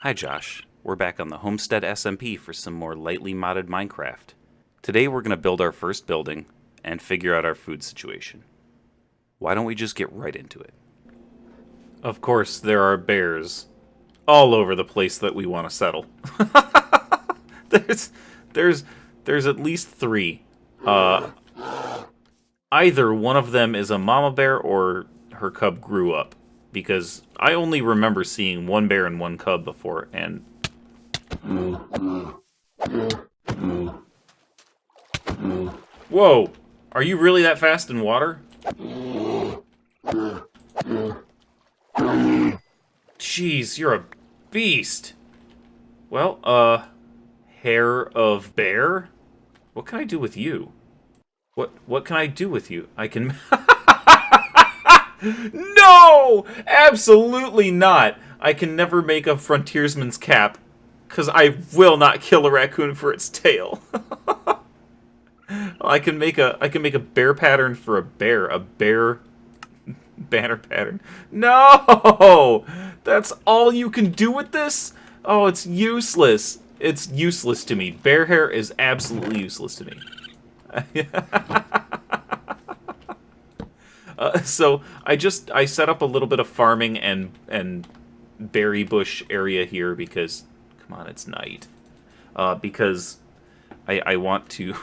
Hi Josh, we're back on the Homestead SMP for some more lightly modded Minecraft. Today we're going to build our first building and figure out our food situation. Why don't we just get right into it? Of course, there are bears all over the place that we want to settle. there's, there's, there's at least three. Either one of them is a mama bear or her cub grew up. Because I only remember seeing one bear and one cub before, and whoa! Are you really that fast in water? Jeez, you're a beast! Well, hair of bear? What can I do with you? What can I do with you? I can... No! Absolutely not! I can never make a frontiersman's cap, because I will not kill a raccoon for its tail. I can make a bear pattern for a bear banner pattern. No! That's all you can do with this? Oh, it's useless. It's useless to me. Bear hair is absolutely useless to me. So I set up a little bit of farming and berry bush area here because, come on, it's night. Because I want to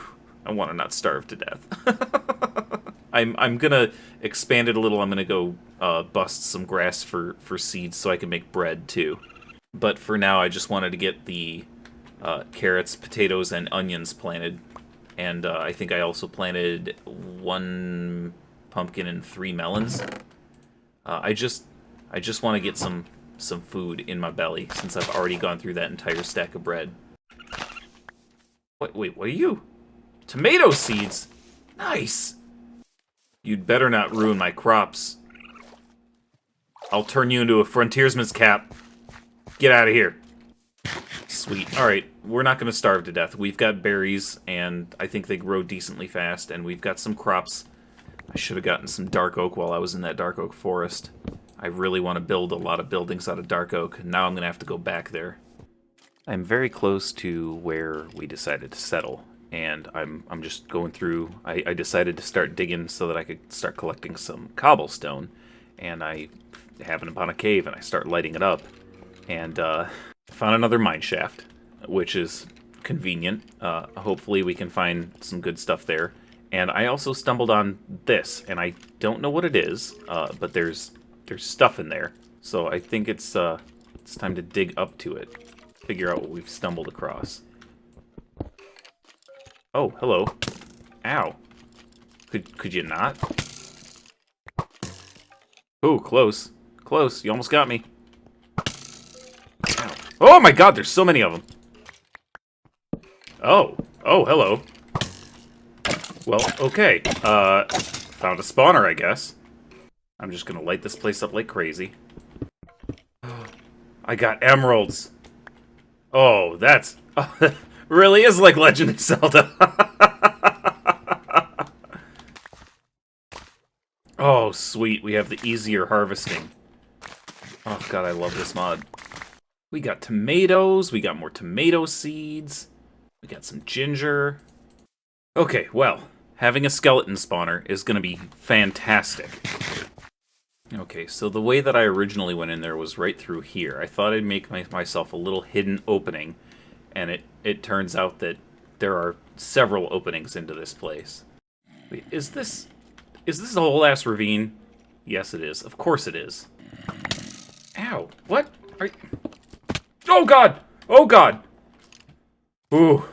I want to not starve to death. I'm gonna expand it a little. I'm gonna go bust some grass for seeds so I can make bread too. But for now, I just wanted to get the carrots, potatoes, and onions planted, and I think I also planted one pumpkin and 3 melons. I just want to get some food in my belly since I've already gone through that entire stack of bread. Wait, what are you? Tomato seeds? Nice! You'd better not ruin my crops. I'll turn you into a frontiersman's cap. Get out of here. Sweet. Alright, we're not going to starve to death. We've got berries, and I think they grow decently fast, and we've got some crops. I should have gotten some dark oak while I was in that dark oak forest. I really want to build a lot of buildings out of dark oak. Now I'm going to have to go back there. I'm very close to where we decided to settle, and I'm just going through. I decided to start digging so that I could start collecting some cobblestone, and I happen upon a cave and I start lighting it up, and found another mine shaft, which is convenient. Hopefully we can find some good stuff there. And I also stumbled on this, and I don't know what it is, but there's stuff in there. So I think it's time to dig up to it, figure out what we've stumbled across. Oh, hello. Ow. Could you not? Ooh, close. Close. You almost got me. Ow. Oh my god, there's so many of them. Oh, hello. Well, okay. Found a spawner, I guess. I'm just gonna light this place up like crazy. I got emeralds. Oh, that's... really is like Legend of Zelda. Oh, sweet. We have the easier harvesting. Oh, God, I love this mod. We got tomatoes. We got more tomato seeds. We got some ginger. Okay, well, having a skeleton spawner is going to be fantastic. Okay, so the way that I originally went in there was right through here. I thought I'd make myself a little hidden opening, and it turns out that there are several openings into this place. Wait, is this a whole-ass ravine? Yes, it is. Of course it is. Ow, what? Oh, God! Oh, God! Ooh.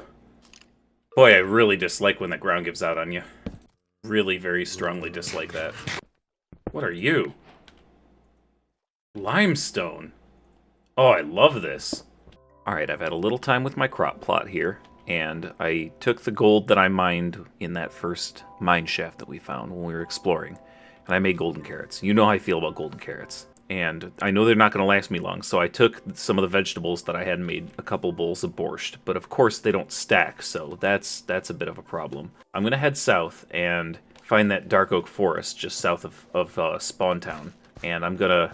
Boy, I really dislike when the ground gives out on you. Really very strongly dislike that. What are you? Limestone. Oh, I love this. Alright, I've had a little time with my crop plot here, and I took the gold that I mined in that first mine shaft that we found when we were exploring, and I made golden carrots. You know how I feel about golden carrots. And I know they're not going to last me long, so I took some of the vegetables that I had and made a couple bowls of borscht. But of course they don't stack, so that's a bit of a problem. I'm going to head south and find that dark oak forest just south of Spawn Town. And I'm going to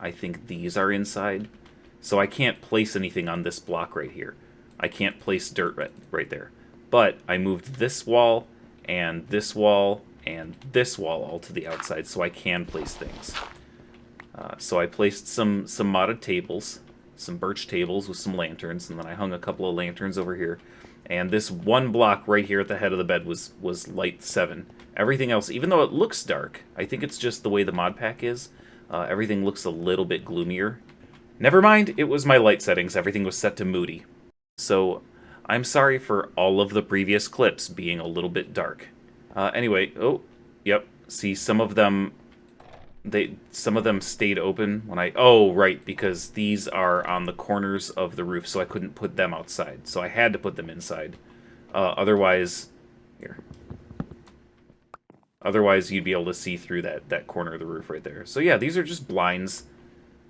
I think these are inside. So I can't place anything on this block right here. I can't place dirt right there. But I moved this wall and this wall and this wall all to the outside, so I can place things. So I placed some modded tables, some birch tables with some lanterns, and then I hung a couple of lanterns over here. And this one block right here at the head of the bed was light 7. Everything else, even though it looks dark, I think it's just the way the mod pack is, everything looks a little bit gloomier. Never mind, it was my light settings. Everything was set to moody. So I'm sorry for all of the previous clips being a little bit dark. Anyway, oh, yep. See, some of them stayed open when I... Oh, right, because these are on the corners of the roof, so I couldn't put them outside. So I had to put them inside. Otherwise... Here. Otherwise, you'd be able to see through that corner of the roof right there. So yeah, these are just blinds.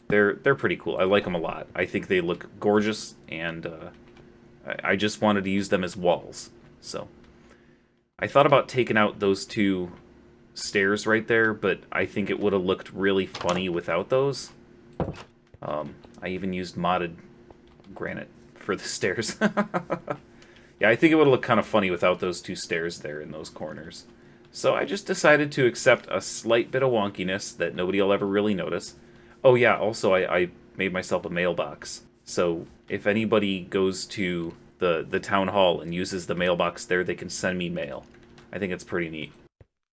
They're pretty cool. I like them a lot. I think they look gorgeous, and I just wanted to use them as walls. So I thought about taking out those 2 stairs right there, but I think it would have looked really funny without those. I even used modded granite for the stairs. Yeah, I think it would have looked kind of funny without those 2 stairs there in those corners. So I just decided to accept a slight bit of wonkiness that nobody will ever really notice. Oh yeah, also I made myself a mailbox. So if anybody goes to the town hall and uses the mailbox there, they can send me mail. I think it's pretty neat.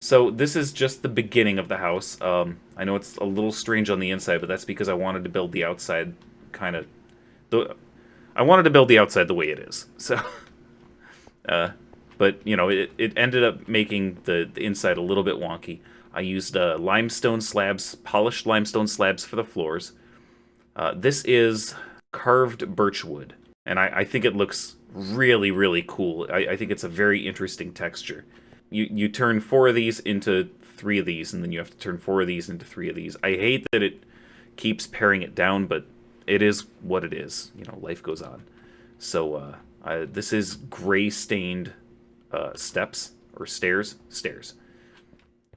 So this is just the beginning of the house. I know it's a little strange on the inside, but that's because I wanted to build the outside kind of... I wanted to build the outside the way it is. So... but, you know, it ended up making the inside a little bit wonky. I used limestone slabs, polished limestone slabs for the floors. This is carved birch wood, and I think it looks really, really cool. I think it's a very interesting texture. You turn 4 of these into 3 of these, and then you have to turn 4 of these into 3 of these. I hate that it keeps paring it down, but it is what it is. You know, life goes on. So this is gray-stained steps, or stairs.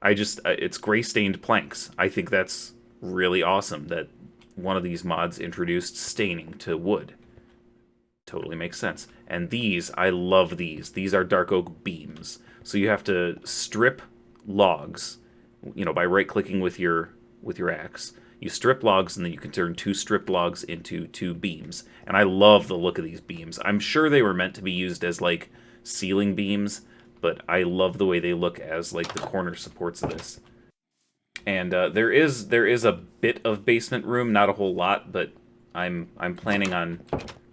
It's gray-stained planks. I think that's really awesome that one of these mods introduced staining to wood. Totally makes sense. And these, I love these. These are dark oak beams. So you have to strip logs, you know, by right-clicking with your axe. You strip logs, and then you can turn 2 stripped logs into 2 beams. And I love the look of these beams. I'm sure they were meant to be used as, like, ceiling beams, but I love the way they look as, like, the corner supports of this. And there is a bit of basement room, not a whole lot, but I'm planning on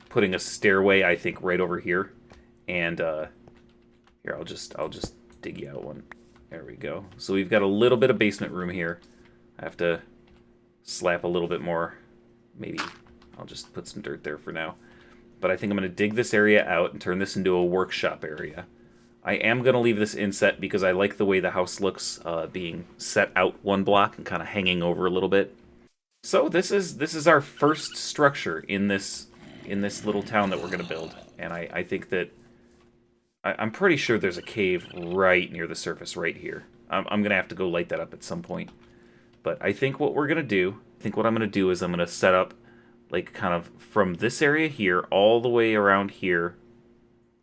putting a stairway, I think, right over here. And here, I'll just dig you out one. There we go. So we've got a little bit of basement room here. I have to slap a little bit more. Maybe I'll just put some dirt there for now. But I think I'm going to dig this area out and turn this into a workshop area. I am going to leave this inset because I like the way the house looks, being set out 1 block and kind of hanging over a little bit. So this is our first structure in this little town that we're going to build. And I think that... I'm pretty sure there's a cave right near the surface right here. I'm going to have to go light that up at some point. But I think what we're going to do... what I'm going to do is I'm going to set up, like, kind of from this area here all the way around here,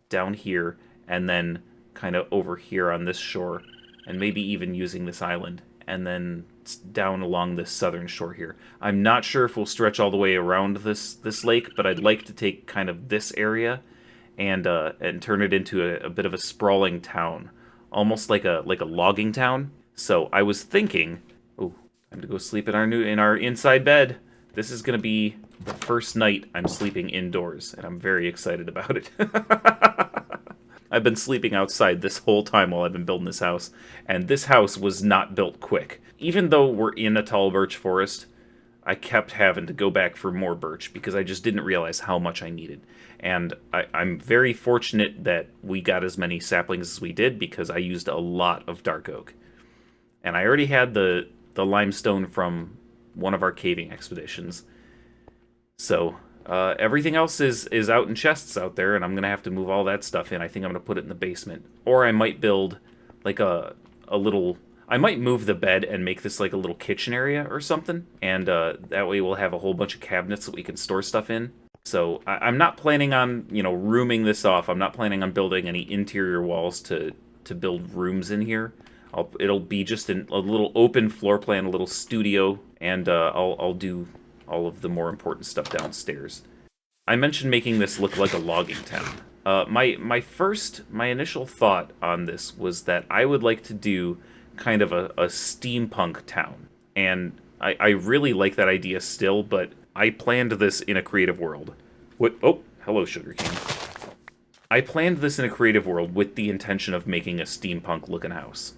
down here, and then kind of over here on this shore, and maybe even using this island, and then down along this southern shore here. I'm not sure if we'll stretch all the way around this lake, but I'd like to take kind of this area and turn it into a bit of a sprawling town, almost like a logging town. So I was thinking, oh, time to go sleep in our inside bed. This is going to be the first night I'm sleeping indoors, and I'm very excited about it. I've been sleeping outside this whole time while I've been building this house, and this house was not built quick. Even though we're in a tall birch forest, I kept having to go back for more birch because I just didn't realize how much I needed. And I'm very fortunate that we got as many saplings as we did because I used a lot of dark oak. And I already had the limestone from one of our caving expeditions. So everything else is out in chests out there, and I'm going to have to move all that stuff in. I think I'm going to put it in the basement. Or I might build like a little I might move the bed and make this like a little kitchen area or something, and that way we'll have a whole bunch of cabinets that we can store stuff in. So I'm not planning on, you know, rooming this off. I'm not planning on building any interior walls to build rooms in here. It'll be just a little open floor plan, a little studio, and I'll do all of the more important stuff downstairs. I mentioned making this look like a logging town. My initial thought on this was that I would like to do kind of a steampunk town, and I really like that idea still, but I planned this in a creative world. What? Oh, hello, Sugar King. I planned this in a creative world with the intention of making a steampunk-looking house.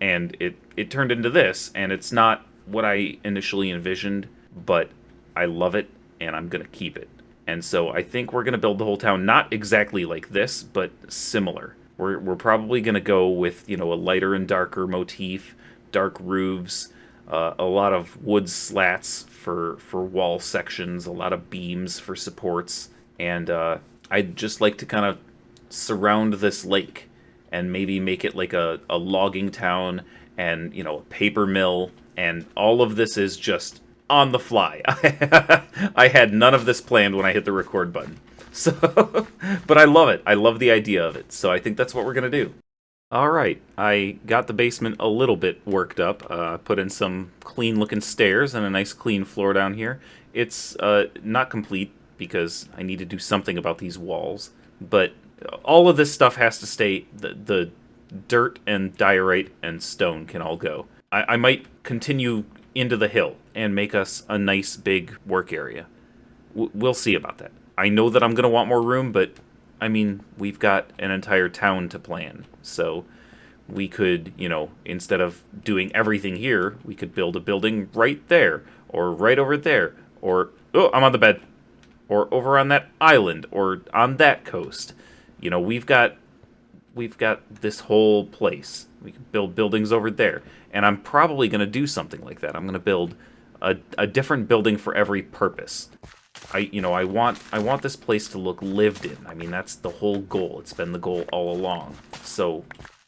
And it turned into this, and it's not what I initially envisioned, but I love it, and I'm going to keep it. And so I think we're going to build the whole town not exactly like this, but similar. We're probably going to go with, you know, a lighter and darker motif, dark roofs, a lot of wood slats for wall sections, a lot of beams for supports, and I'd just like to kind of surround this lake and maybe make it like a logging town and, you know, a paper mill, and all of this is just on the fly. I had none of this planned when I hit the record button. So, but I love it. I love the idea of it. So I think that's what we're going to do. All right, I got the basement a little bit worked up. Put in some clean-looking stairs and a nice clean floor down here. It's not complete because I need to do something about these walls. But all of this stuff has to stay. The dirt and diorite and stone can all go. I might continue into the hill and make us a nice big work area. We'll see about that. I know that I'm going to want more room, but I mean, we've got an entire town to plan, so we could, you know, instead of doing everything here, we could build a building right there, or right over there, or, oh, I'm on the bed, or over on that island, or on that coast. You know, we've got this whole place. We can build buildings over there, and I'm probably going to do something like that. I'm going to build a different building for every purpose. I want this place to look lived in. I mean, that's the whole goal. It's been the goal all along. So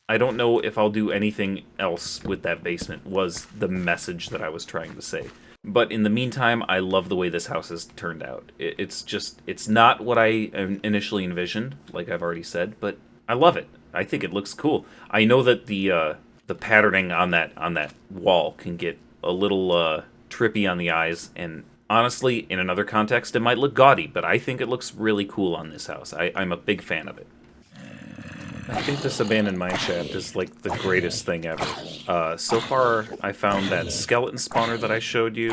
I don't know if I'll do anything else with that basement, was the message that I was trying to say. But in the meantime, I love the way this house has turned out. It's not what I initially envisioned, like I've already said, but I love it. I think it looks cool. I know that the patterning on that wall can get a little trippy on the eyes, and honestly, in another context, it might look gaudy, but I think it looks really cool on this house. I'm a big fan of it. I think this abandoned mineshaft is like the greatest thing ever. So far, I found that skeleton spawner that I showed you.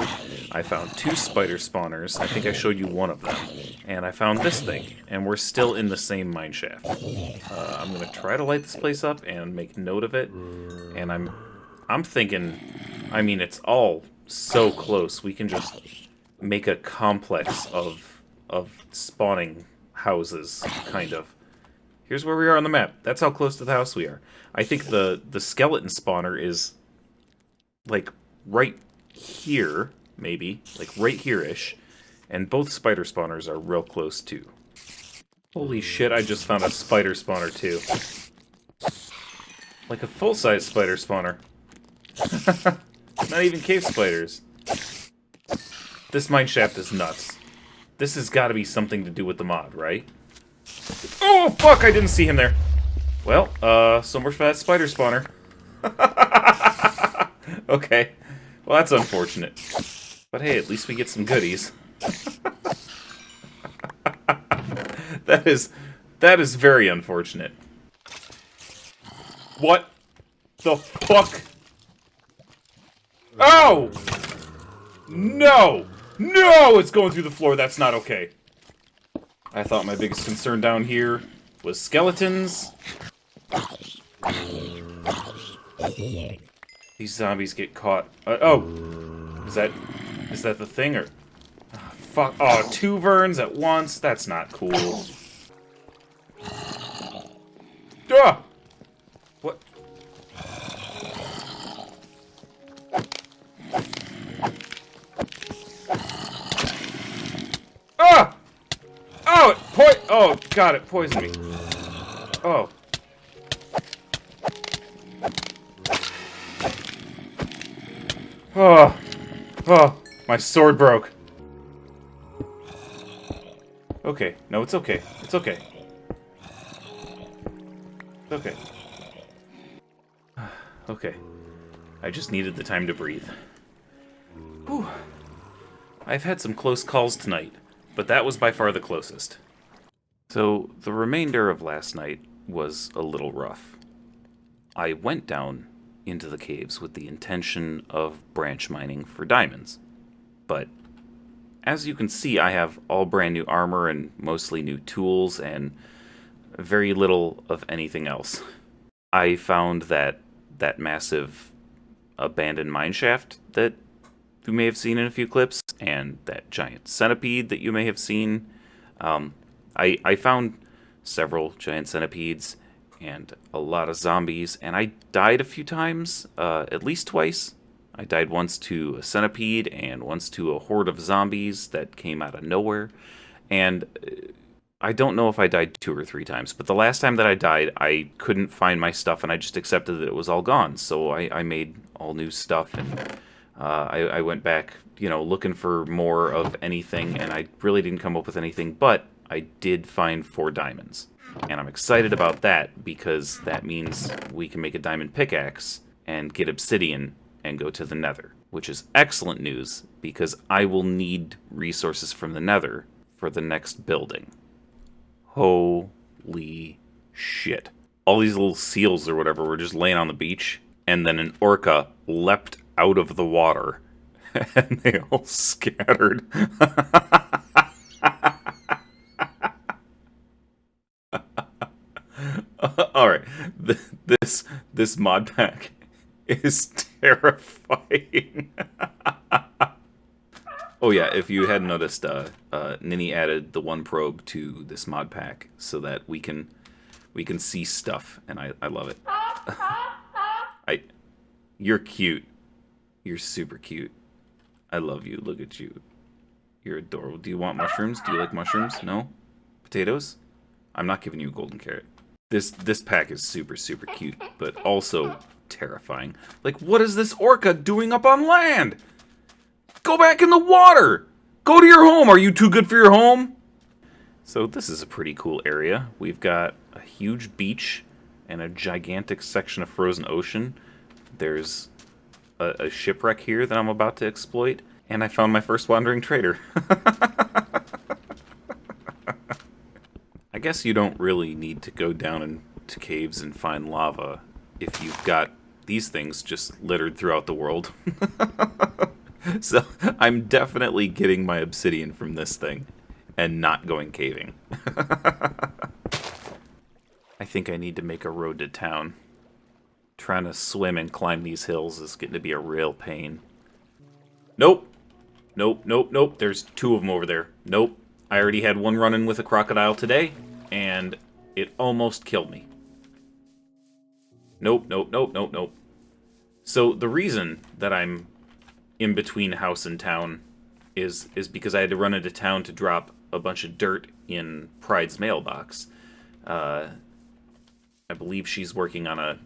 I found 2 spider spawners. I think I showed you one of them. And I found this thing, and we're still in the same mineshaft. I'm gonna try to light this place up and make note of it. And I'm thinking, I mean, it's all so close. We can just make a complex of spawning houses, kind of. Here's where we are on the map. That's how close to the house we are. I think the skeleton spawner is, like, right here, maybe. Like, right here-ish. And both spider spawners are real close, too. Holy shit, I just found a spider spawner, too. Like a full-size spider spawner. Not even cave spiders. This mineshaft is nuts. This has got to be something to do with the mod, right? Oh, fuck! I didn't see him there. Well, so much for that spider spawner. Okay. Well, that's unfortunate. But hey, at least we get some goodies. That is very unfortunate. What the fuck? Oh! No! No! It's going through the floor. That's not okay. I thought my biggest concern down here was skeletons. These zombies get caught. Oh! Is that the thing, or... Oh, fuck. Oh, 2 verns at once? That's not cool. Ah! What? Ah! Oh, oh, God, it poisoned me. Oh. Oh, oh, my sword broke. Okay, no, it's okay. It's okay. It's okay. Okay. I just needed the time to breathe. Whew. I've had some close calls tonight, but that was by far the closest. So, the remainder of last night was a little rough. I went down into the caves with the intention of branch mining for diamonds. But, as you can see, I have all brand new armor and mostly new tools and very little of anything else. I found that massive abandoned mineshaft that you may have seen in a few clips, and that giant centipede that you may have seen. I found several giant centipedes and a lot of zombies, and I died a few times, at least twice. I died once to a centipede and once to a horde of zombies that came out of nowhere. And I don't know if I died 2 or 3 times, but the last time that I died, I couldn't find my stuff, and I just accepted that it was all gone. So I made all new stuff, and I went back, looking for more of anything, and I really didn't come up with anything, but I did find 4 diamonds. And I'm excited about that, because that means we can make a diamond pickaxe and get obsidian and go to the nether, which is excellent news, because I will need resources from the nether for the next building. Holy shit. All these little seals or whatever were just laying on the beach, and then an orca leapt out of the water, and they all scattered. Alright, this mod pack is terrifying. Oh yeah, if you hadn't noticed, Ninny added the one probe to this mod pack so that we can see stuff, and I love it. You're cute. You're super cute. I love you. Look at you. You're adorable. Do you want mushrooms? Do you like mushrooms? No? Potatoes? I'm not giving you a golden carrot. This pack is super, super cute, but also terrifying. Like, what is this orca doing up on land? Go back in the water! Go to your home! Are you too good for your home? So this is a pretty cool area. We've got a huge beach and a gigantic section of frozen ocean. There's a shipwreck here that I'm about to exploit, and I found my first wandering trader. I guess you don't really need to go down into caves and find lava if you've got these things just littered throughout the world. So I'm definitely getting my obsidian from this thing and not going caving. I think I need to make a road to town. Trying to swim and climb these hills is getting to be a real pain. Nope. Nope, nope, nope. There's 2 of them over there. Nope. I already had one run-in with a crocodile today, and it almost killed me. Nope, nope, nope, nope, nope. So the reason that I'm in between house and town is because I had to run into town to drop a bunch of dirt in Pride's mailbox. I believe she's working on a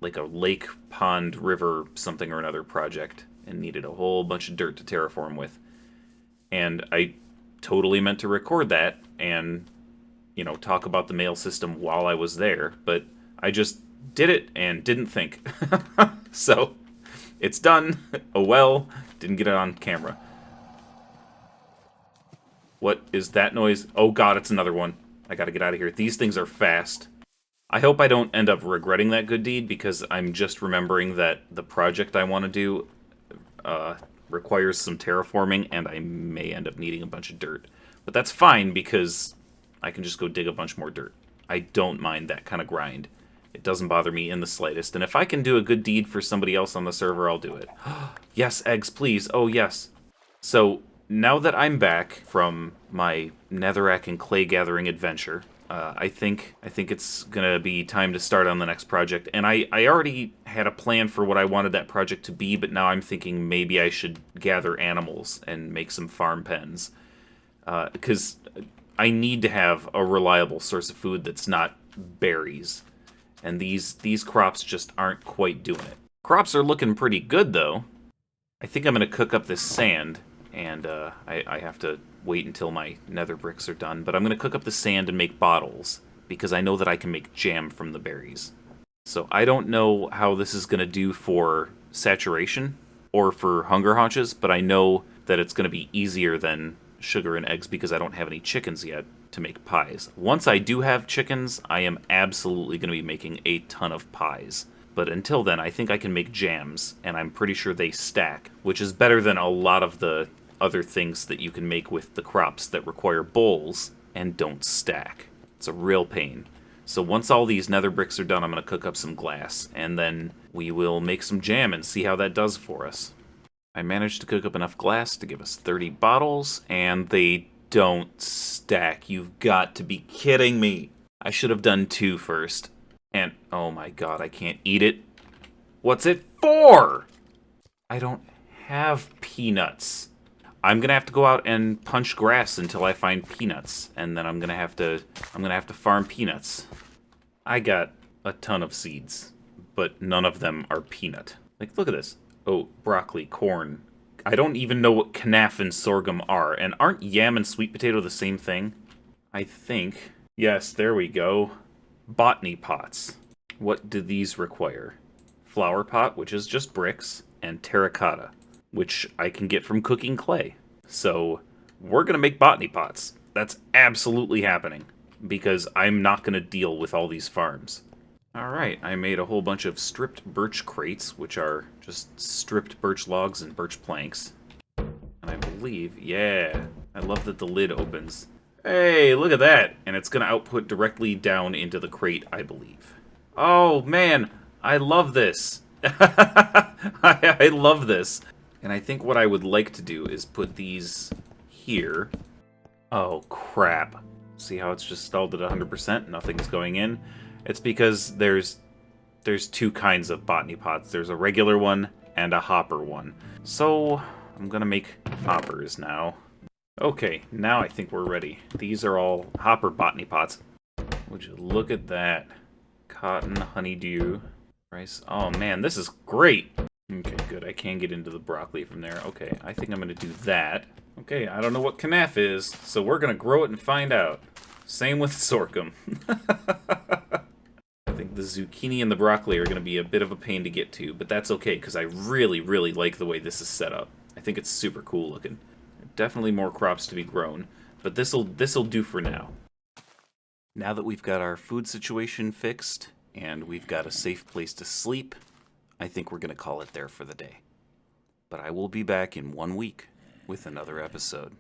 lake, pond, river, something or another project, and needed a whole bunch of dirt to terraform with. And I totally meant to record that and, talk about the mail system while I was there, but I just did it and didn't think. So, it's done. Oh well, didn't get it on camera. What is that noise? Oh god, it's another one. I gotta get out of here. These things are fast. I hope I don't end up regretting that good deed, because I'm just remembering that the project I want to do requires some terraforming, and I may end up needing a bunch of dirt. But that's fine, because I can just go dig a bunch more dirt. I don't mind that kind of grind. It doesn't bother me in the slightest, and if I can do a good deed for somebody else on the server, I'll do it. Yes, eggs, please. Oh, yes. So, now that I'm back from my netherrack and clay gathering adventure, I think it's gonna be time to start on the next project. And I already had a plan for what I wanted that project to be, but now I'm thinking maybe I should gather animals and make some farm pens. Because I need to have a reliable source of food that's not berries. And these crops just aren't quite doing it. Crops are looking pretty good, though. I think I'm going to cook up this sand, and I have to wait until my nether bricks are done, but I'm going to cook up the sand and make bottles, because I know that I can make jam from the berries. So I don't know how this is going to do for saturation or for hunger haunches, but I know that it's going to be easier than sugar and eggs because I don't have any chickens yet to make pies. Once I do have chickens, I am absolutely going to be making a ton of pies. But until then, I think I can make jams, and I'm pretty sure they stack, which is better than a lot of the other things that you can make with the crops that require bowls and don't stack. It's a real pain. So once all these nether bricks are done, I'm going to cook up some glass, and then we will make some jam and see how that does for us. I managed to cook up enough glass to give us 30 bottles, and they don't stack. You've got to be kidding me. I should have done 2 first. And, oh my god, I can't eat it. What's it for? I don't have peanuts. I'm gonna have to go out and punch grass until I find peanuts, and then I'm gonna have to farm peanuts. I got a ton of seeds, but none of them are peanut. Like, look at this. Oat, broccoli, corn. I don't even know what knaf and sorghum are, and aren't yam and sweet potato the same thing? I think. Yes, there we go. Botany pots. What do these require? Flower pot, which is just bricks, and terracotta, which I can get from cooking clay. So, we're gonna make botany pots. That's absolutely happening, because I'm not gonna deal with all these farms. Alright, I made a whole bunch of stripped birch crates, which are just stripped birch logs and birch planks. And I believe, yeah, I love that the lid opens. Hey, look at that! And it's gonna output directly down into the crate, I believe. Oh, man, I love this! I love this! And I think what I would like to do is put these here. Oh, crap. See how it's just stalled at 100%? Nothing's going in? It's because there's 2 kinds of botany pots. There's a regular one and a hopper one. So, I'm gonna make hoppers now. Okay, now I think we're ready. These are all hopper botany pots. Would you look at that? Cotton, honeydew, rice. Oh man, this is great! Okay, good. I can get into the broccoli from there. Okay, I think I'm going to do that. Okay, I don't know what knaf is, so we're going to grow it and find out. Same with sorghum. I think the zucchini and the broccoli are going to be a bit of a pain to get to, but that's okay, because I really, really like the way this is set up. I think it's super cool looking. Definitely more crops to be grown, but this'll do for now. Now that we've got our food situation fixed, and we've got a safe place to sleep, I think we're going to call it there for the day. But I will be back in 1 week with another episode.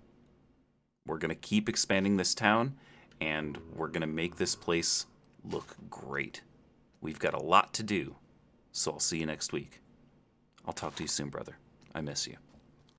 We're going to keep expanding this town, and we're going to make this place look great. We've got a lot to do, so I'll see you next week. I'll talk to you soon, brother. I miss you.